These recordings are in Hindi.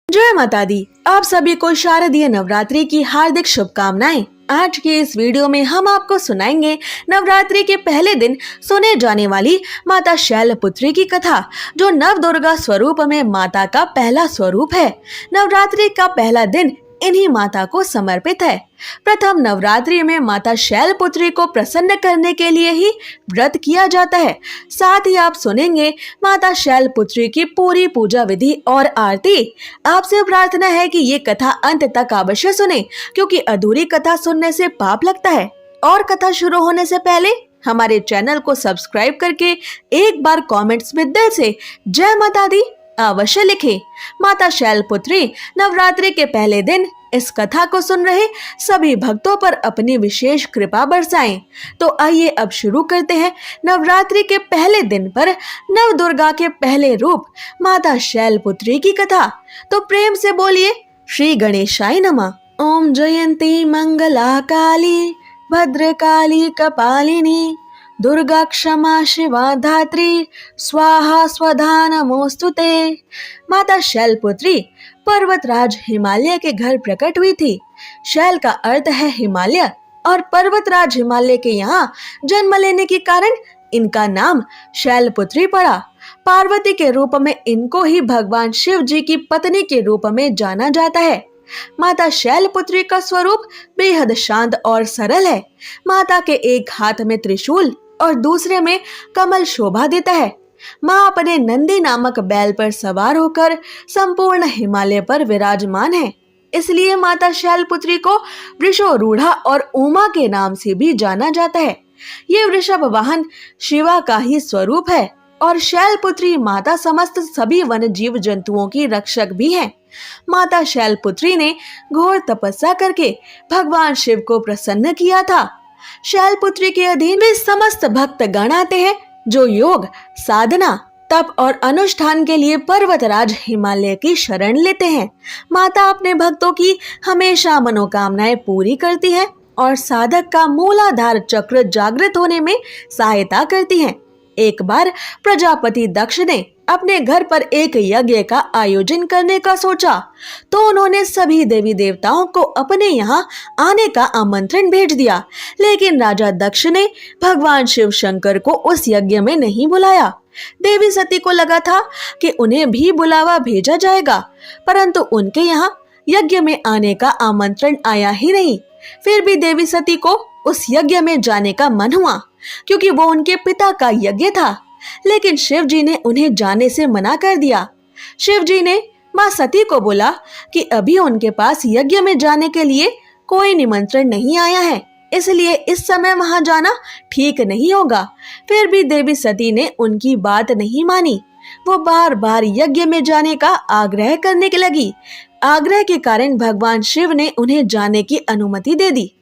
जय माता दी। आप सभी को शारदीय नवरात्रि की हार्दिक शुभकामनाएं। आज के इस वीडियो में हम आपको सुनाएंगे नवरात्रि के पहले दिन सुने जाने वाली माता शैलपुत्री की कथा, जो नव दुर्गा स्वरूप में माता का पहला स्वरूप है। नवरात्रि का पहला दिन इन्हीं माता को समर्पित है। प्रथम नवरात्रि में माता शैलपुत्री को प्रसन्न करने के लिए ही व्रत किया जाता है। साथ ही आप सुनेंगे माता शैलपुत्री की पूरी पूजा विधि और आरती। आपसे प्रार्थना है कि ये कथा अंत तक अवश्य सुने, क्योंकि अधूरी कथा सुनने से पाप लगता है। और कथा शुरू होने से पहले हमारे चैनल को सब्सक्राइब करके एक बार कमेंट्स में दिल से जय माता दी अवश्य लिखें। माता शैलपुत्री नवरात्रि के पहले दिन इस कथा को सुन रहे सभी भक्तों पर अपनी विशेष कृपा बरसाएं। तो आइए अब शुरू करते हैं नवरात्रि के पहले दिन पर नव दुर्गा के पहले रूप माता शैलपुत्री की कथा। तो प्रेम से बोलिए श्री गणेशाय नमः। ओम जयंती मंगला काली भद्रकाली कपालिनी दुर्गा क्षमा शिवा धात्री स्वाहा स्वधा नमोस्तुते। माता शैलपुत्री पर्वतराज हिमालय के घर प्रकट हुई थी। शैल का अर्थ है हिमालय और पर्वतराज हिमालय के यहाँ जन्म लेने के कारण इनका नाम शैलपुत्री पड़ा। पार्वती के रूप में इनको ही भगवान शिव जी की पत्नी के रूप में जाना जाता है। माता शैलपुत्री का स्वरूप बेहद शांत और सरल है। माता के एक हाथ में त्रिशूल और दूसरे में कमल शोभा देता है। माँ अपने नंदी नामक बैल पर सवार होकर संपूर्ण हिमालय पर विराजमान है। इसलिए माता शैलपुत्री को वृषोरूढ़ा और उमा के नाम से भी जाना जाता है। ये वृषभ वाहन शिवा का ही स्वरूप है और शैलपुत्री माता समस्त सभी वन जीव जंतुओं की रक्षक भी है। माता शैलपुत्री ने घोर तपस्या करके भगवान शिव को प्रसन्न किया था। शैलपुत्री के अधीन वे समस्त भक्त गण आते हैं, जो योग, साधना, तप और अनुष्ठान के लिए पर्वतराज हिमालय की शरण लेते हैं। माता अपने भक्तों की हमेशा मनोकामनाएं पूरी करती है और साधक का मूलाधार चक्र जागृत होने में सहायता करती है। एक बार प्रजापति दक्ष ने अपने घर पर एक यज्ञ का आयोजन करने का सोचा, तो उन्होंने सभी देवी देवताओं को अपने यहाँ आने का आमंत्रण भेज दिया। लेकिन राजा दक्ष ने भगवान शिव शंकर को उस यज्ञ में नहीं बुलाया। देवी सती को लगा था कि उन्हें भी बुलावा भेजा जाएगा, परंतु उनके यहाँ यज्ञ में आने का आमंत्रण आया ही नहीं। फिर भी देवी सती को उस यज्ञ में जाने का मन हुआ, क्योंकि वो उनके पिता का यज्ञ था। लेकिन शिव जी ने उन्हें जाने से मना कर दिया। शिव जी ने माँ सती को बोला कि अभी उनके पास यज्ञ में जाने के लिए कोई निमंत्रण नहीं आया है, इसलिए इस समय वहां जाना ठीक नहीं होगा। फिर भी देवी सती ने उनकी बात नहीं मानी। वो बार बार यज्ञ में जाने का आग्रह करने लगी। आग्रह के कारण भगवान शिव ने उन्हें जाने की अनुमति दे दी।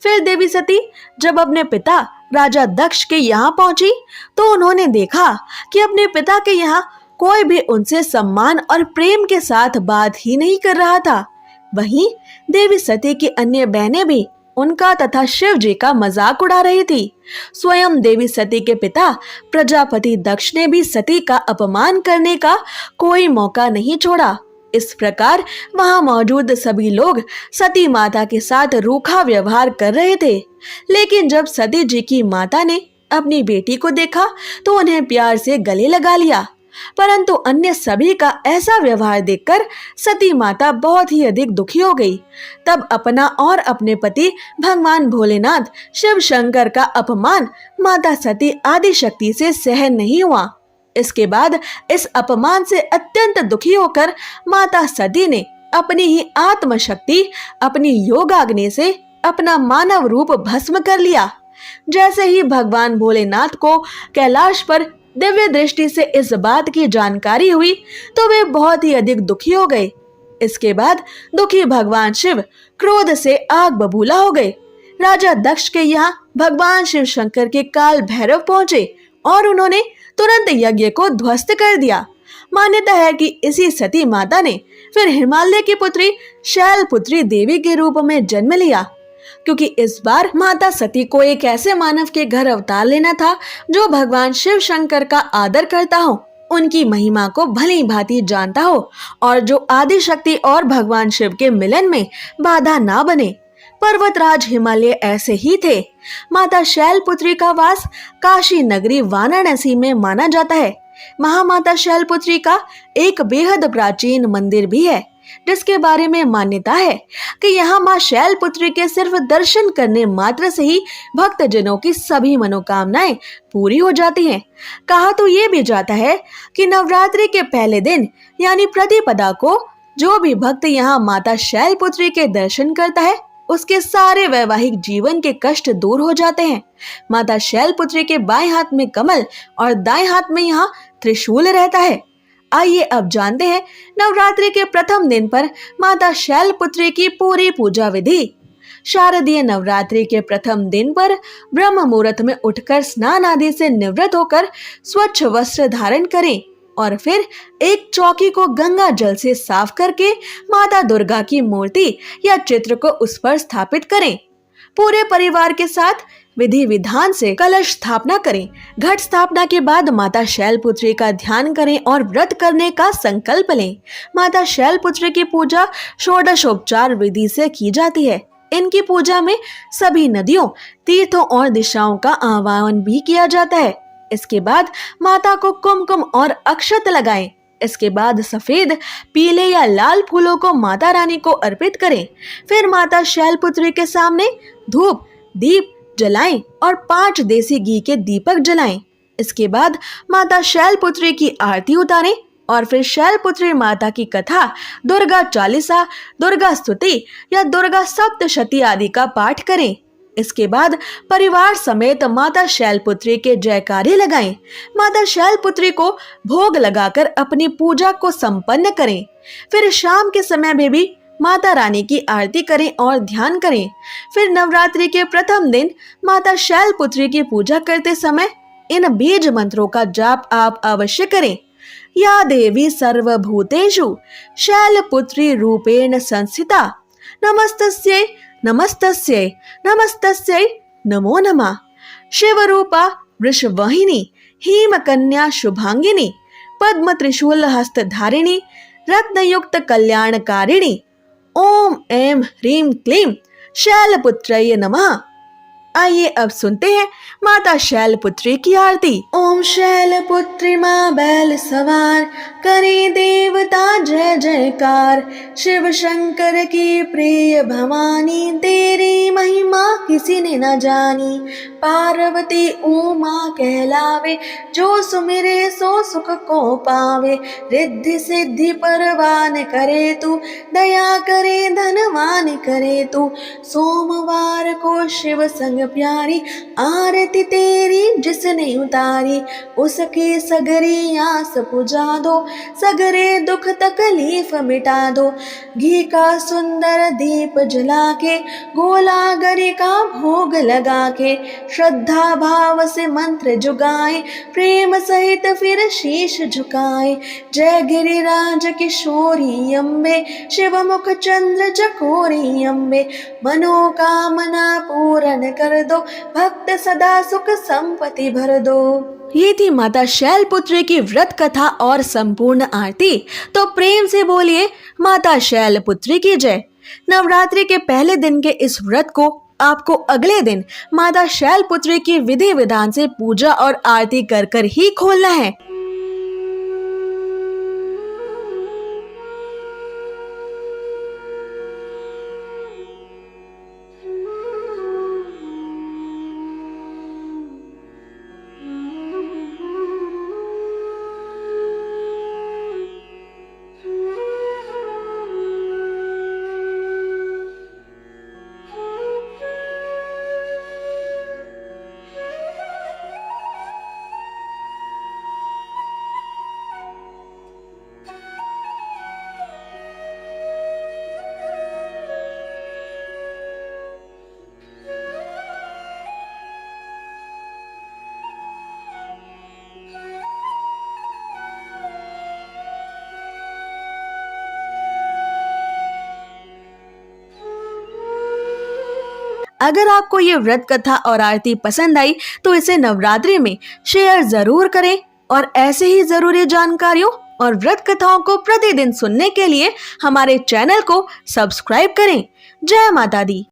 फिर देवी सती जब अपने पिता राजा दक्ष के यहाँ पहुंची, तो उन्होंने देखा कि अपने पिता के यहाँ कोई भी उनसे सम्मान और प्रेम के साथ बात ही नहीं कर रहा था। वहीं देवी सती की अन्य बहनें भी उनका तथा शिव जी का मजाक उड़ा रही थी। स्वयं देवी सती के पिता प्रजापति दक्ष ने भी सती का अपमान करने का कोई मौका नहीं छोड़ा। इस प्रकार वहां मौजूद सभी लोग सती माता के साथ रूखा व्यवहार कर रहे थे। लेकिन जब सती जी की माता ने अपनी बेटी को देखा, तो उन्हें प्यार से गले लगा लिया। परंतु अन्य सभी का ऐसा व्यवहार देखकर सती माता बहुत ही अधिक दुखी हो गई। तब अपना और अपने पति भगवान भोलेनाथ शिव शंकर का अपमान माता सती आदि शक्ति से सहन नहीं हुआ। इसके बाद इस अपमान से अत्यंत दुखी होकर माता सती ने अपनी ही आत्मशक्ति अपनी योगाग्नि से अपना मानव रूप भस्म कर लिया। जैसे ही भगवान भोलेनाथ को कैलाश पर दिव्य दृष्टि से इस बात की जानकारी हुई, तो वे बहुत ही अधिक दुखी हो गए। इसके बाद दुखी भगवान शिव क्रोध से आग बबूला हो गए। राजा दक्ष के यहाँ भगवान शिव शंकर के काल भैरव पहुंचे और उन्होंने तुरंत यज्ञ को ध्वस्त कर दिया। मान्यता है कि इसी सती माता ने फिर हिमालय की पुत्री शैलपुत्री देवी के रूप में जन्म लिया, क्योंकि इस बार माता सती को एक ऐसे मानव के घर अवतार लेना था जो भगवान शिव शंकर का आदर करता हो उनकी महिमा को भली भांति जानता हो और जो आदि शक्ति और भगवान शिव के मिलन में बाधा ना बने। पर्वतराज हिमालय ऐसे ही थे। माता शैलपुत्री का वास काशी नगरी वाराणसी में माना जाता है। महामाता शैलपुत्री का एक बेहद प्राचीन मंदिर भी है, जिसके बारे में मान्यता है कि यहाँ माँ शैलपुत्री के सिर्फ दर्शन करने मात्र से ही भक्तजनों की सभी मनोकामनाएं पूरी हो जाती हैं। कहा तो ये भी जाता है कि नवरात्रि के पहले दिन यानी प्रतिपदा को जो भी भक्त यहाँ माता शैलपुत्री के दर्शन करता है, उसके सारे वैवाहिक जीवन के कष्ट दूर हो जाते हैं। माता शैलपुत्री के बाएं हाथ में कमल और दाएं हाथ में यहाँ त्रिशूल रहता है। आइए अब जानते हैं नवरात्रि के प्रथम दिन पर माता शैलपुत्री की पूरी पूजा विधि। शारदीय नवरात्रि के प्रथम दिन पर ब्रह्म मुहूर्त में उठकर स्नान आदि से निवृत्त होकर स्वच्छ वस्त्र धारण करें और फिर एक चौकी को गंगा जल से साफ करके माता दुर्गा की मूर्ति या चित्र को उस पर स्थापित करें। पूरे परिवार के साथ विधि विधान से कलश स्थापना करें। घट स्थापना के बाद माता शैलपुत्री का ध्यान करें और व्रत करने का संकल्प लें। माता शैलपुत्री की पूजा षोडशोपचार विधि से की जाती है। इनकी पूजा में सभी नदियों, तीर्थों और दिशाओं का आह्वान भी किया जाता है। इसके बाद माता को कुमकुम और अक्षत लगाएं। इसके बाद सफेद, पीले या लाल फूलों को माता रानी को अर्पित करें। फिर माता शैलपुत्री के सामने धूप दीप जलाएं और 5 देसी घी के दीपक जलाएं। इसके बाद माता शैलपुत्री की आरती उतारें और फिर शैलपुत्री माता की कथा, दुर्गा चालीसा, दुर्गा स्तुति या दुर्गा सप्तशती आदि का पाठ करें। इसके बाद परिवार समेत माता शैलपुत्री के जयकारे लगाएं। माता शैलपुत्री को भोग लगाकर अपनी पूजा को संपन्न करें। फिर शाम के समय में भी माता रानी की आरती करें और ध्यान करें। फिर नवरात्रि के प्रथम दिन माता शैलपुत्री की पूजा करते समय इन बीज मंत्रों का जाप आप अवश्य करें। या देवी सर्वभूतेषु शैलपुत्री रूपेण संस्थिता, नमस्तस्यै नमस्तस्यै नमस्तस्यै नमो नमः। शिवरूपा वृषवाहिनी, हेमकन्या शुभांगिनी, पद्म त्रिशूल हस्त धारिणी, रत्नयुक्त कल्याणकारिणी। ओम ऐं ह्रीं क्लीं शैलपुत्रये नमः। आइए अब सुनते हैं माता शैलपुत्री की आरती। ओम शैलपुत्री माँ बैल सवार, करे देवता जय जयकार। शिव शंकर की प्रिय भवानी, तेरी महिमा किसी ने न जानी। पार्वती उमा कहलावे, जो सुमिरे सो सुख को पावे। रिद्धि सिद्धि परवान करे तू, दया करे धनवान करे तू। सोमवार को शिव संग प्यारी, आरती तेरी जिसने उतारी। उसकी सगरी आस पुजा दो, सगरे दुख तकलीफ मिटा दो। घी का सुंदर दीप जला के, गोला गरी का भोग लगा के। श्रद्धा भाव से मंत्र जुगाए, प्रेम सहित फिर शीश झुकाए। जय गिरिराज किशोरी अम्बे, शिव मुख चंद्र चकोरी अम्बे। मनोकामना पूर्ण कर दो, भक्त सदा सुख संपत्ति भर दो। ये थी माता शैलपुत्री की व्रत कथा और संपूर्ण आरती। तो प्रेम से बोलिए माता शैलपुत्री की जय। नवरात्रि के पहले दिन के इस व्रत को आपको अगले दिन माता शैलपुत्री की विधि विधान से पूजा और आरती कर कर ही खोलना है। अगर आपको ये व्रत कथा और आरती पसंद आई तो इसे नवरात्रि में शेयर जरूर करें और ऐसे ही जरूरी जानकारियों और व्रत कथाओं को प्रतिदिन सुनने के लिए हमारे चैनल को सब्सक्राइब करें। जय माता दी।